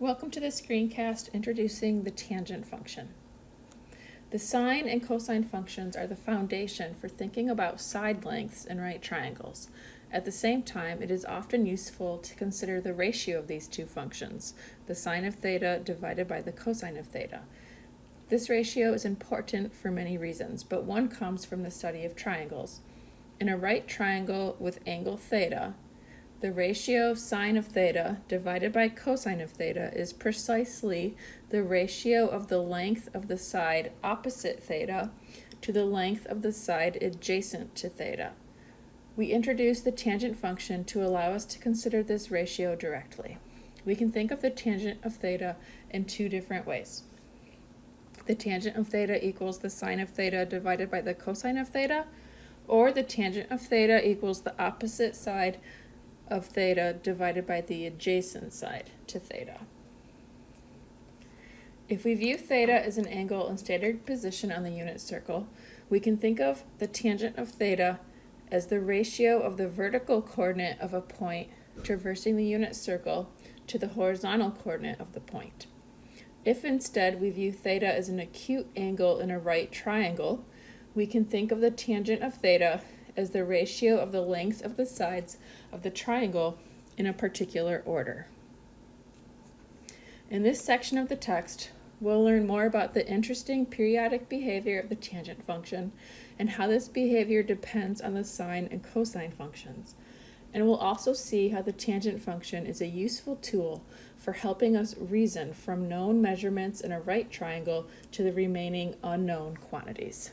Welcome to the screencast introducing the tangent function. The sine and cosine functions are the foundation for thinking about side lengths in right triangles. At the same time, it is often useful to consider the ratio of these two functions, the sine of theta divided by the cosine of theta. This ratio is important for many reasons, but one comes from the study of triangles. In a right triangle with angle theta, the ratio sine of theta divided by cosine of theta is precisely the ratio of the length of the side opposite theta to the length of the side adjacent to theta. We introduce the tangent function to allow us to consider this ratio directly. We can think of the tangent of theta in two different ways. The tangent of theta equals the sine of theta divided by the cosine of theta, or the tangent of theta equals the opposite side of theta divided by the adjacent side to theta. If we view theta as an angle in standard position on the unit circle, we can think of the tangent of theta as the ratio of the vertical coordinate of a point traversing the unit circle to the horizontal coordinate of the point. If instead we view theta as an acute angle in a right triangle, we can think of the tangent of theta as the ratio of the length of the sides of the triangle in a particular order. In this section of the text, we'll learn more about the interesting periodic behavior of the tangent function and how this behavior depends on the sine and cosine functions. And we'll also see how the tangent function is a useful tool for helping us reason from known measurements in a right triangle to the remaining unknown quantities.